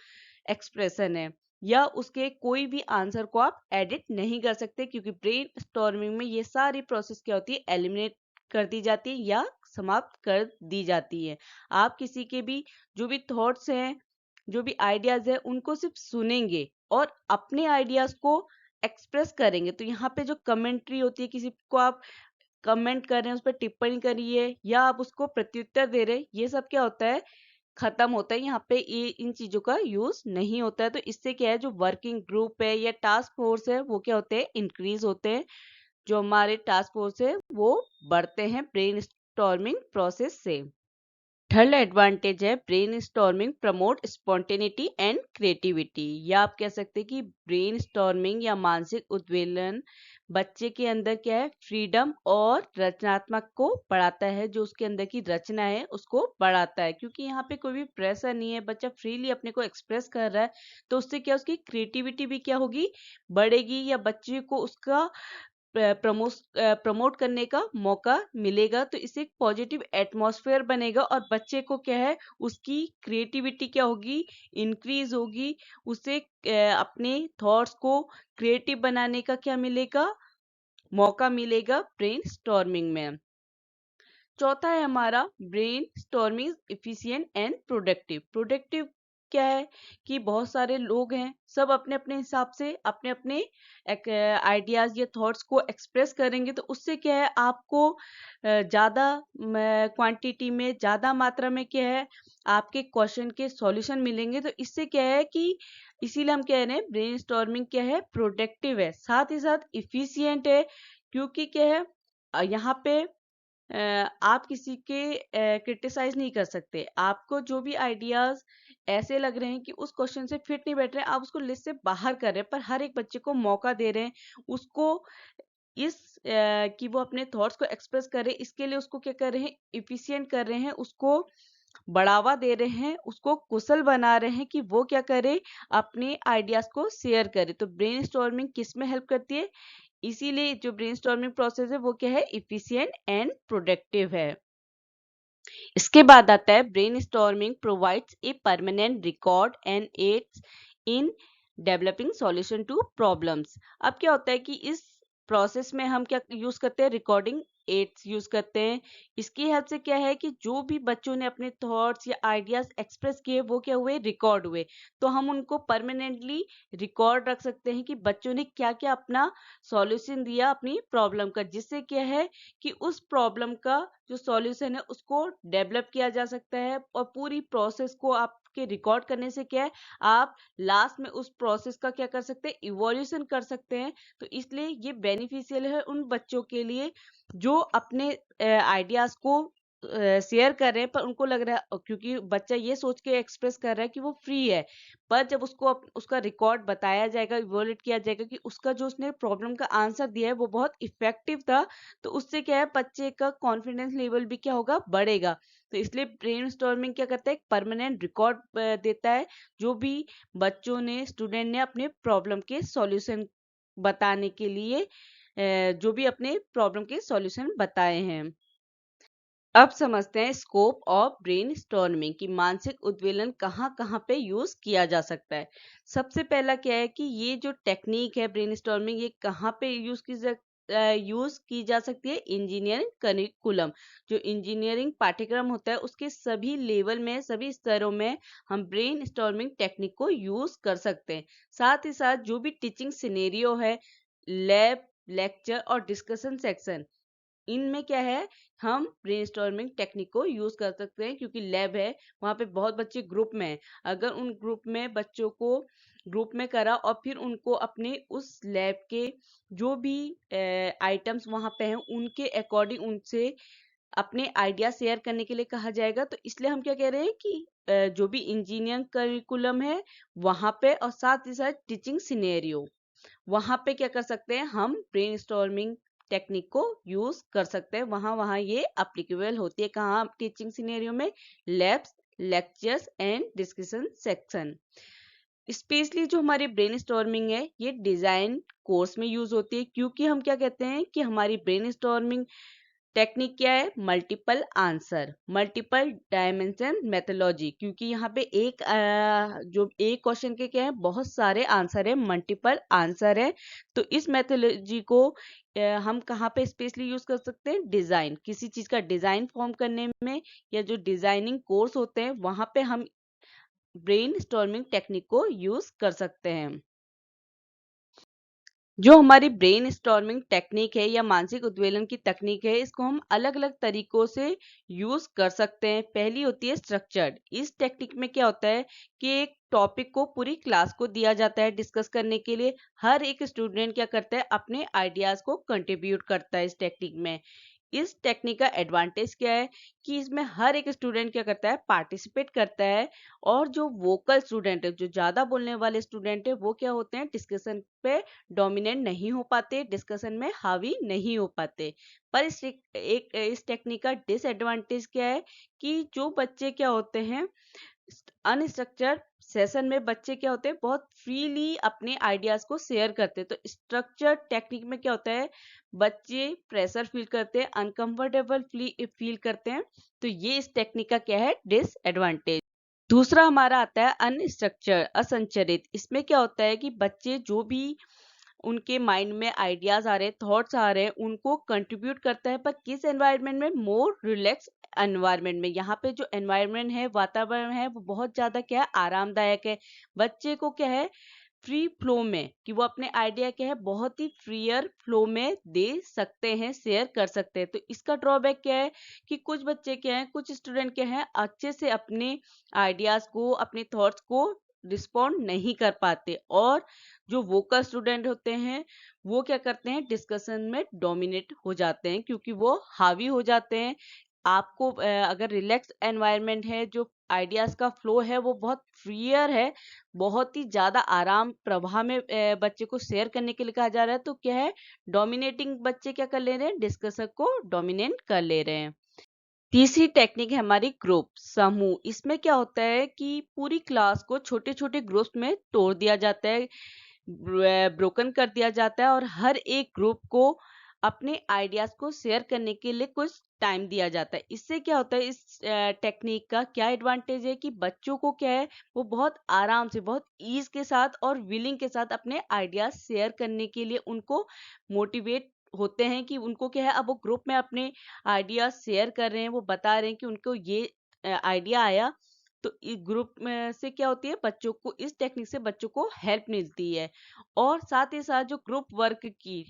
A: एक्सप्रेशन है या उसके कोई भी आंसर को आप एडिट नहीं कर सकते, क्योंकि ब्रेन स्टॉर्मिंग में ये सारी प्रोसेस क्या होती है, एलिमिनेट कर दी जाती है या समाप्त कर दी जाती है। आप किसी के भी जो भी थॉट्स हैं, जो भी आइडियाज है, उनको सिर्फ सुनेंगे और अपने आइडियाज को एक्सप्रेस करेंगे। तो यहाँ पे जो कमेंट्री होती है, किसी को आप कमेंट कर रहे हैं, उस पर टिप्पणी करिए या आप उसको प्रत्युत्तर दे रहे हैं, ये सब क्या होता है, खत्म होता है। यहाँ पे ये इन चीजों का यूज नहीं होता है। तो इससे क्या है, जो वर्किंग ग्रुप है या टास्क फोर्स है वो क्या होते हैं, इंक्रीज होते हैं। जो हमारे टास्क फोर्स है वो बढ़ते हैं ब्रेन स्टॉर्मिंग प्रोसेस से। थर्ड एडवांटेज है, brain storming promote spontaneity and creativity. या आप कह सकते हैं कि ब्रेन स्टॉर्मिंग या मानसिक उद्वेलन बच्चे के अंदर क्या है, फ्रीडम और रचनात्मक को बढ़ाता है। जो उसके अंदर की रचना है उसको बढ़ाता है, क्योंकि यहाँ पे कोई भी प्रेशर नहीं है, बच्चा फ्रीली अपने को एक्सप्रेस कर रहा है। तो उससे क्या, उसकी क्रिएटिविटी भी क्या होगी, बढ़ेगी, या बच्चे को उसका प्रमोट करने का मौका मिलेगा। तो इससे एक पॉजिटिव एटमॉस्फेयर बनेगा और बच्चे को क्या है, उसकी क्रिएटिविटी क्या होगी, इंक्रीज होगी। उसे अपने थॉट्स को क्रिएटिव बनाने का क्या मिलेगा, मौका मिलेगा ब्रेन स्टॉर्मिंग में। चौथा है हमारा, brain storming efficient and productive. Productive क्या है कि बहुत सारे लोग हैं, सब अपने अपने हिसाब से अपने अपने आइडियाज या थॉट्स को एक्सप्रेस करेंगे। तो उससे क्या है, आपको ज़्यादा क्वांटिटी में, ज़्यादा मात्रा में क्या है, आपके क्वेश्चन के सॉल्यूशन मिलेंगे। तो इससे क्या है कि इसीलिए हम कह रहे हैं ब्रेन स्टॉर्मिंग क्या है, प्रोडक्टिव है, साथ ही साथ इफिशियंट है। क्योंकि क्या है, यहाँ पे आप किसी के क्रिटिसाइज नहीं कर सकते। आपको जो भी आइडियाज ऐसे लग रहे हैं कि उस क्वेश्चन से फिट नहीं बैठ रहे हैं, आप उसको लिस्ट से बाहर कर रहे हैं, पर हर एक बच्चे को मौका दे रहे हैं, उसको इस कि वो अपने थॉट्स को एक्सप्रेस करे। इसके लिए उसको क्या कर रहे हैं, इफिशिएंट कर रहे हैं, उसको बढ़ावा दे रहे हैं, उसको कुशल बना रहे हैं कि वो क्या करे, अपने आइडियाज को शेयर करे। तो ब्रेन स्टॉर्मिंग किस में हेल्प करती है, इसीलिए जो ब्रेनस्टॉर्मिंग प्रोसेस है वो क्या है, इफिशिएंट एंड प्रोडक्टिव है। इसके बाद आता है, brainstorming provides a permanent record and aids in developing solution to problems. अब क्या होता है कि इस प्रोसेस में हम क्या यूज करते हैं, रिकॉर्डिंग एड्स यूज करते हैं। इसकी हेल्प से क्या है कि जो भी बच्चों ने अपने थॉट्स या आइडियाज एक्सप्रेस किए वो क्या हुए, रिकॉर्ड हुए। तो हम उनको परमानेंटली रिकॉर्ड रख सकते हैं कि बच्चों ने क्या क्या अपना सॉल्यूशन दिया अपनी प्रॉब्लम का, जिससे क्या है कि उस प्रॉब्लम का जो सॉल्यूशन है उसको डेवलप किया जा सकता है। और पूरी प्रोसेस को आपके रिकॉर्ड करने से क्या है, आप लास्ट में उस प्रोसेस का क्या कर सकते हैं, इवोल्यूशन कर सकते हैं। तो इसलिए ये बेनिफिशियल है उन बच्चों के लिए जो अपने आइडियाज को शेयर कर रहे हैं, पर उनको लग रहा है, क्योंकि बच्चा ये सोच के एक्सप्रेस कर रहा है कि वो फ्री है। पर जब उसको उसका रिकॉर्ड बताया जाएगा, इवोल्यूट किया जाएगा कि उसका जो उसने प्रॉब्लम का आंसर दिया है वो बहुत इफेक्टिव था, तो उससे क्या है, बच्चे का कॉन्फिडेंस लेवल भी क्या होगा, बढ़ेगा। तो इसलिए ब्रेनस्टॉर्मिंग क्या करता है, एक परमानेंट रिकॉर्ड देता है, जो भी बच्चों ने, स्टूडेंट ने अपने प्रॉब्लम के सॉल्यूशन बताने के लिए जो भी अपने प्रॉब्लम के सॉल्यूशन बताए हैं। अब समझते हैं स्कोप ऑफ ब्रेनस्टॉर्मिंग की मानसिक उद्वेलन कहाँ कहाँ पे यूज किया जा सकता है। सबसे पहला क्या है कि ये जो टेक्निक है ब्रेनस्टॉर्मिंग, ये कहाँ पे यूज की जा सकती है, इंजीनियरिंग करिकुलम। जो इंजीनियरिंग पाठ्यक्रम होता है उसके सभी लेवल में, सभी स्तरों में हम ब्रेन स्टॉर्मिंग टेक्निक को यूज कर सकते हैं। साथ ही साथ जो भी टीचिंग सिनेरियो है, लैब, लेक्चर और डिस्कशन सेक्शन, इनमें क्या है, हम ब्रेनस्टॉर्मिंग टेक्निक को यूज कर सकते हैं। क्योंकि लैब है, वहां पे बहुत बच्चे ग्रुप में हैं, अगर उन ग्रुप में बच्चों को ग्रुप में करा और फिर उनको अपने उस लैब के जो भी आइटम्स वहां पे हैं उनके अकॉर्डिंग उनसे अपने आइडिया शेयर करने के लिए कहा जाएगा। तो इसलिए हम क्या कह रहे हैं कि जो भी इंजीनियरिंग करिकुलम है वहाँ पे और साथ ही साथ टीचिंग सिनेरियो वहाँ पे क्या कर सकते हैं, हम ब्रेनस्टॉर्मिंग टेक्निक को यूज कर सकते हैं। वहाँ वहाँ ये अप्लीकेबल होती है। कहाँ? टीचिंग सिनेरियो में, labs, lectures and discussion section. Specially जो हमारी ब्रेनस्टॉर्मिंग है ये डिजाइन कोर्स में यूज होती है, क्योंकि हम क्या कहते हैं कि हमारी ब्रेनस्टॉर्मिंग टेक्निक क्या है? Multiple answer, multiple dimension methodology. क्योंकि यहाँ पे जो एक क्वेश्चन के क्या है, बहुत सारे आंसर है, मल्टीपल आंसर है। तो इस मेथोलॉजी को हम कहाँ पे स्पेशली यूज कर सकते हैं? डिजाइन, किसी चीज का डिजाइन फॉर्म करने में, या जो डिजाइनिंग कोर्स होते हैं वहां पे हम ब्रेन स्टॉर्मिंग टेक्निक को यूज कर सकते हैं। जो हमारी ब्रेन स्टॉर्मिंग टेक्निक है या मानसिक उद्वेलन की तकनीक है, इसको हम अलग अलग तरीकों से यूज कर सकते हैं। पहली होती है स्ट्रक्चर्ड। इस टेक्निक में क्या होता है कि एक टॉपिक को पूरी क्लास को दिया जाता है डिस्कस करने के लिए। हर एक स्टूडेंट क्या करता है? अपने आइडियाज को कंट्रीब्यूट करता है इस टेक्निक में। इस टेक्निक का एडवांटेज क्या है कि इसमें हर एक स्टूडेंट क्या करता है? पार्टिसिपेट करता है। और जो वोकल स्टूडेंट है, जो ज्यादा बोलने वाले स्टूडेंट है, वो क्या होते हैं? डिस्कशन पे डोमिनेंट नहीं हो पाते, डिस्कशन में हावी नहीं हो पाते। पर इस टेक्निक का डिसएडवांटेज क्या है कि जो बच्चे क्या होते हैं, अनस्ट्रक्चर्ड सेशन में बच्चे क्या होते हैं? बहुत फ्रीली अपने आइडियाज को शेयर करते हैं। तो स्ट्रक्चर्ड टेक्निक में क्या होता है? बच्चे प्रेशर फील करते हैं, अनकंफर्टेबल फील करते हैं। तो ये इस टेक्निक का क्या है? डिसएडवांटेज। दूसरा हमारा आता है अनस्ट्रक्चर, असंरचित। इसमें क्या होता है कि बच्चे जो भी उनके माइंड में आइडियाज आ रहे हैं, थॉट्स आ रहे हैं, उनको कंट्रीब्यूट करता है। पर किस एनवायरनमेंट में? मोर रिलैक्स एनवायरनमेंट में। यहाँ पे जो एनवायरनमेंट है, वातावरण है, वो बहुत ज्यादा क्या है? आरामदायक है। बच्चे को क्या है? फ्री फ्लो में, कि वो अपने आइडिया क्या है? बहुत ही फ्रीयर फ्लो में दे सकते हैं, शेयर कर सकते हैं। तो इसका ड्रॉबैक क्या है कि कुछ बच्चे क्या है, कुछ स्टूडेंट क्या है, अच्छे से अपने आइडियाज को, अपने थॉट्स को रिस्पॉन्ड नहीं कर पाते। और जो वोकल स्टूडेंट होते हैं वो क्या करते हैं? डिस्कशन में डोमिनेट हो जाते हैं, क्योंकि वो हावी हो जाते हैं। आपको अगर रिलैक्स एनवायरनमेंट है, जो आइडियाज का फ्लो है वो बहुत फ्रीयर है, बहुत ही ज्यादा आराम प्रवाह में बच्चे को शेयर करने के लिए कहा जा रहा है, तो क्या है? डोमिनेटिंग बच्चे क्या कर ले रहे हैं? डिस्कशन को डोमिनेट कर ले रहे हैं। तीसरी टेक्निक है हमारी ग्रुप, समूह। इसमें क्या होता है कि पूरी क्लास को छोटे छोटे ग्रुप्स में तोड़ दिया जाता है, ब्रोकन कर दिया जाता है, और हर एक ग्रुप को अपने आइडियाज को शेयर करने के लिए कुछ टाइम दिया जाता है। इससे क्या होता है? इस टेक्निक का क्या एडवांटेज है कि बच्चों को क्या है, वो बहुत आराम से, बहुत ईज के साथ और विलिंग के साथ अपने आइडियाज शेयर करने के लिए उनको मोटिवेट होते हैं। कि उनको क्या है, अब वो ग्रुप में अपने आइडियाज शेयर कर रहे हैं, वो बता रहे हैं कि उनको ये आइडिया आया। तो इस ग्रुप में से क्या होती है? बच्चों को, इस टेक्निक से बच्चों को हेल्प मिलती है। और साथ ही साथ जो ग्रुप वर्क की,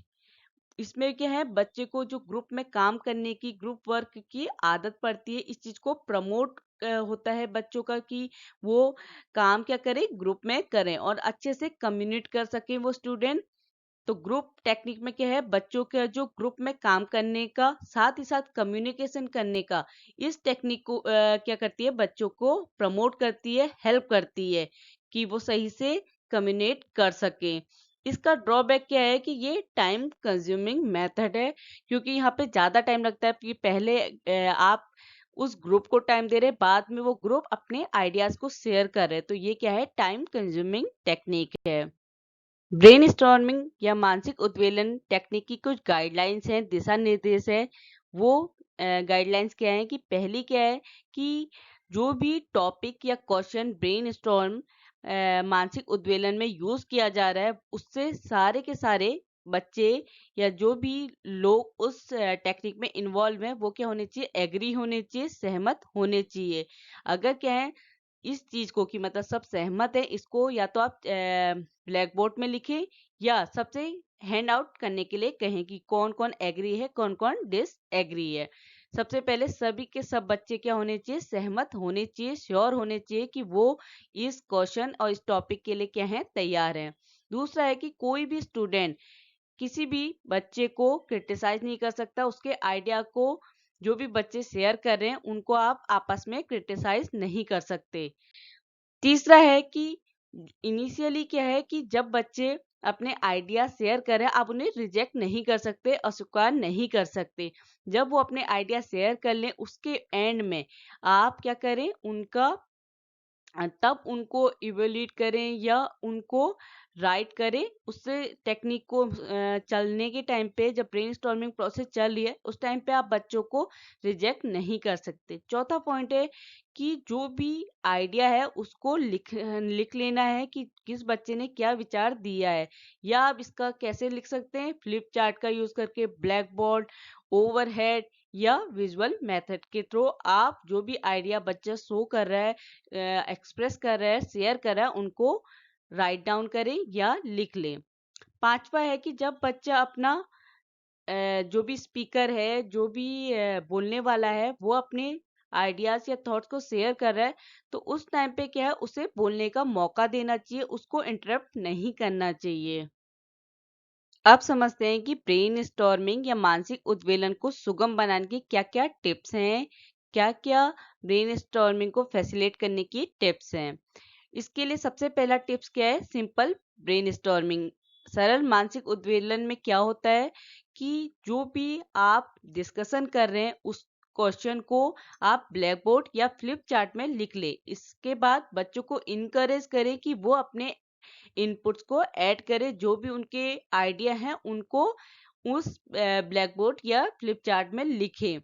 A: इसमें क्या है? बच्चे को जो ग्रुप में काम करने की, ग्रुप वर्क की आदत पड़ती है। इस चीज को प्रमोट होता है बच्चों का कि वो काम क्या करें? ग्रुप में करें और अच्छे से कम्युनिकेट कर सके वो स्टूडेंट। तो ग्रुप टेक्निक में क्या है? बच्चों का जो ग्रुप में काम करने का, साथ ही साथ कम्युनिकेशन करने का, इस टेक्निक को क्या करती है? बच्चों को प्रमोट करती है, हेल्प करती है कि वो सही से कम्युनिकेट कर सके। इसका ड्रॉबैक क्या है कि ये टाइम कंज्यूमिंग मेथड है, क्योंकि यहाँ पे ज्यादा टाइम लगता है कि पहले आप उस ग्रुप को टाइम दे रहे हैं, बाद में वो ग्रुप अपने आइडियाज को शेयर कर रहे हैं। तो ये क्या है? टाइम कंज्यूमिंग टेक्निक है। ब्रेनस्टॉर्मिंग या मानसिक उद्वेलन टेक्निक की कुछ गाइडलाइंस हैं, दिशा निर्देश है। वो गाइडलाइंस क्या है कि पहली क्या है कि जो भी टॉपिक या क्वेश्चन ब्रेनस्टॉर्म मानसिक उद्वेलन में यूज किया जा रहा है, उससे सारे के सारे बच्चे या जो भी लोग उस टेक्निक में इन्वॉल्व हैं, वो क्या होने चाहिए? एग्री होने चाहिए, सहमत होने चाहिए। अगर क्या है इस चीज को कि मतलब सब सहमत है, इसको या तो आप ब्लैक बोर्ड में लिखें, या सबसे हैंड आउट करने के लिए कहें कि कौन कौन एग्री है, कौन कौन डिस एग्री है। सबसे पहले सभी के सब बच्चे क्या होने चाहिए? सहमत होने चाहिए, श्योर होने चाहिए कि वो इस क्वेश्चन और इस टॉपिक के लिए क्या है? तैयार है। दूसरा है कि कोई भी स्टूडेंट किसी भी बच्चे को क्रिटिसाइज नहीं कर सकता, उसके आइडिया को जो भी बच्चे शेयर कर रहे हैं उनको आप आपस में क्रिटिसाइज नहीं कर सकते। तीसरा है कि इनिशियली क्या है कि जब बच्चे अपने आइडिया शेयर कर रहे हैं, आप उन्हें रिजेक्ट नहीं कर सकते, अस्वीकार नहीं कर सकते। जब वो अपने आइडिया शेयर कर लें, उसके एंड में आप क्या करें, उनका तब उनको इवेल्यूएट करें या उनको राइट करें। उससे टेक्निक को चलने के टाइम पे, जब ब्रेनस्टॉर्मिंग प्रोसेस चल रही है, उस टाइम पे आप बच्चों को रिजेक्ट नहीं कर सकते। चौथा पॉइंट है कि जो भी आइडिया है उसको लिख लेना है कि किस बच्चे ने क्या विचार दिया है। या आप इसका कैसे लिख सकते हैं, फ्लिप चार्ट का यूज करके, ब्लैक बोर्ड, ओवरहेड या विजुअल मेथड के थ्रू आप जो भी आइडिया बच्चा शो कर रहा है, एक्सप्रेस कर रहा है, शेयर कर रहा है, उनको राइट डाउन करें या लिख लें। पांचवा है कि जब बच्चा अपना जो भी स्पीकर है, जो भी बोलने वाला है, वो अपने आइडियाज या थॉट्स को शेयर कर रहा है, तो उस टाइम पे क्या है, उसे बोलने का मौका देना चाहिए, उसको इंटरप्ट नहीं करना चाहिए। अब समझते हैं कि ब्रेन स्टॉर्मिंग या मानसिक उद्वेलन को सुगम बनाने की क्या-क्या टिप्स हैं, क्या-क्या ब्रेन स्टॉर्मिंग को फैसिलिटेट करने की टिप्स हैं। इसके लिए सबसे पहला टिप्स क्या है, सिंपल ब्रेन स्टॉर्मिंग। सरल मानसिक उद्वेलन में क्या होता है कि जो भी आप डिस्कशन कर रहे हैं, उस क्वेश्चन को आप ब्लैक बोर्ड या फ्लिप चार्ट में लिख ले। इसके बाद बच्चों को इनकरेज करें कि वो अपने इनपुट्स को ऐड करें, जो भी उनके आइडिया हैं उनको उस ब्लैक बोर्ड या फ्लिप चार्ट में लिखें।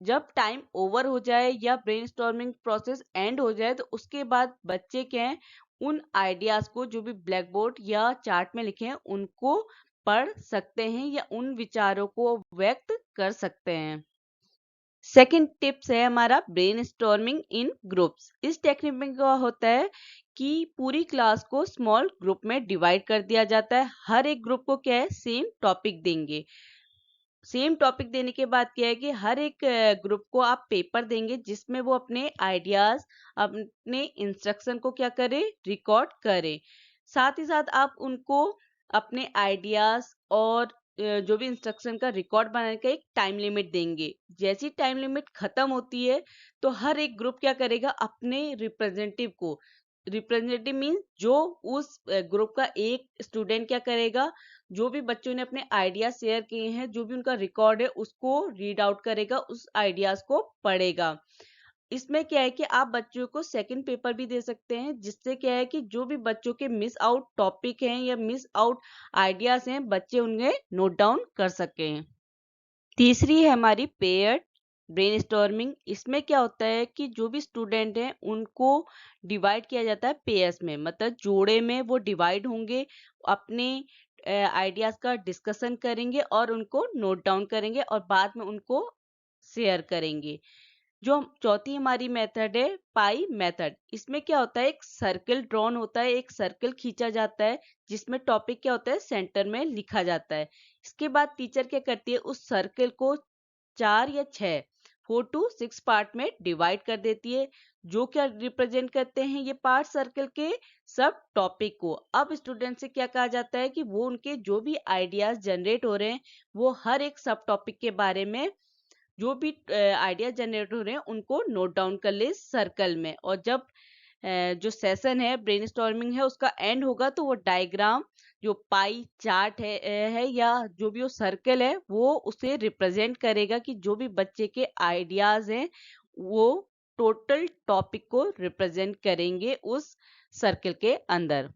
A: जब टाइम ओवर हो जाए या ब्रेनस्टॉर्मिंग प्रोसेस एंड हो जाए, तो उसके बाद बच्चे क्या हैं, उन आइडियाज को जो भी ब्लैक बोर्ड या चार्ट में लिखे हैं उनको पढ़ सकते हैं या उन विचारों को व्यक्त कर सकते हैं। सेकंड टिप्स है हमारा ब्रेनस्टॉर्मिंग इन ग्रुप्स। इस टेक्निक में क्या होता है कि पूरी क्लास को स्मॉल ग्रुप में डिवाइड कर दिया जाता है। हर एक ग्रुप को क्या है, सेम टॉपिक देंगे। सेम टॉपिक देने के बाद क्या है कि हर एक ग्रुप को आप पेपर देंगे जिसमें वो अपने आइडियाज, अपने इंस्ट्रक्शन को क्या करें, रिकॉर्ड करें। साथ ही साथ आप उनको अपने आइडियाज और जो भी इंस्ट्रक्शन का रिकॉर्ड बनाने का एक टाइम लिमिट देंगे। जैसी टाइम लिमिट खत्म होती है, तो हर एक ग्रुप क्या करेगा, अपने रिप्रेजेंटेटिव को, रिप्रेजेंटेटिव मीन्स जो उस ग्रुप का एक स्टूडेंट क्या करेगा, जो भी बच्चों ने अपने आइडिया शेयर किए हैं, जो भी उनका रिकॉर्ड है, उसको रीड आउट करेगा, उस आइडियाज को पढ़ेगा। इसमें क्या है कि आप बच्चों को सेकंड पेपर भी दे सकते हैं, जिससे क्या है कि जो भी बच्चों के मिस आउट टॉपिक हैं या मिस आउट आइडियाज हैं, बच्चे उन्हें नोट डाउन कर सकें। तीसरी है हमारी पेयर्ड ब्रेनस्टॉर्मिंग। इसमें क्या होता है कि जो भी स्टूडेंट हैं उनको डिवाइड किया जाता है पेयर्स में, मतलब जोड़े में वो डिवाइड होंगे, अपने आइडियाज का डिस्कशन करेंगे और उनको नोट डाउन करेंगे और बाद में उनको शेयर करेंगे। जो चौथी हमारी मेथड है पाई मेथड। इसमें क्या होता है, एक सर्कल ड्रॉन होता है, एक सर्कल खींचा जाता है जिसमें टॉपिक क्या होता है, सेंटर में लिखा जाता है। इसके बाद टीचर क्या करती है, उस सर्कल को 4 या 6, 4 to 6 पार्ट में डिवाइड कर देती है, जो क्या रिप्रेजेंट करते हैं ये पार्ट सर्कल के सब टॉपिक को। अब स्टूडेंट से क्या कहा जाता है कि वो उनके जो भी आइडियाज जनरेट हो रहे हैं, वो हर एक सब टॉपिक के बारे में जो भी आइडिया जनरेट हो रहे हैं उनको नोट डाउन कर ले सर्कल में। और जब जो सेशन है, ब्रेनस्टॉर्मिंग है, उसका एंड होगा, तो वो डायग्राम, जो पाई चार्ट है या जो भी वो सर्कल है, वो उसे रिप्रेजेंट करेगा कि जो भी बच्चे के आइडियाज हैं वो टोटल टॉपिक को रिप्रेजेंट करेंगे उस सर्कल के अंदर।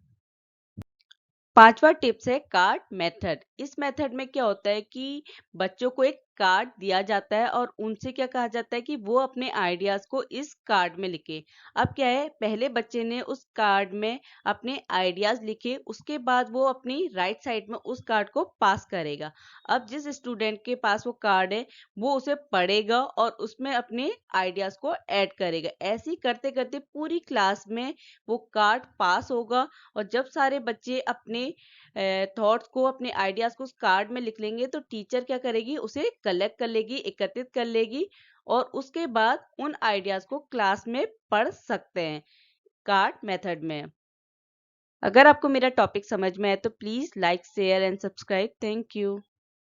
A: पांचवा टिप्स है कार्ड मेथड। इस मेथड में क्या होता है कि बच्चों को एक कार्ड दिया जाता है और उनसे क्या कहा जाता है कि वो अपने आइडियाज को इस कार्ड में लिखे। अब क्या है, पहले बच्चे ने उस कार्ड में अपने आइडियाज लिखे, उसके बाद वो अपनी राइट साइड में उस कार्ड को पास करेगा। अब जिस स्टूडेंट के पास वो कार्ड है, वो उसे पढ़ेगा और उसमें अपने आइडियाज को ऐड करेगा। ऐसे ही करते करते पूरी क्लास में वो कार्ड पास होगा। और जब सारे बच्चे अपने थॉट्स को, अपने आइडियाज को उस कार्ड में लिख लेंगे, तो टीचर क्या करेगी, उसे कलेक्ट कर लेगी, एकत्रित कर लेगी और उसके बाद उन आइडियाज को क्लास में पढ़ सकते हैं कार्ड मेथड में। अगर आपको मेरा टॉपिक समझ में आए तो please like, share and subscribe. Thank you.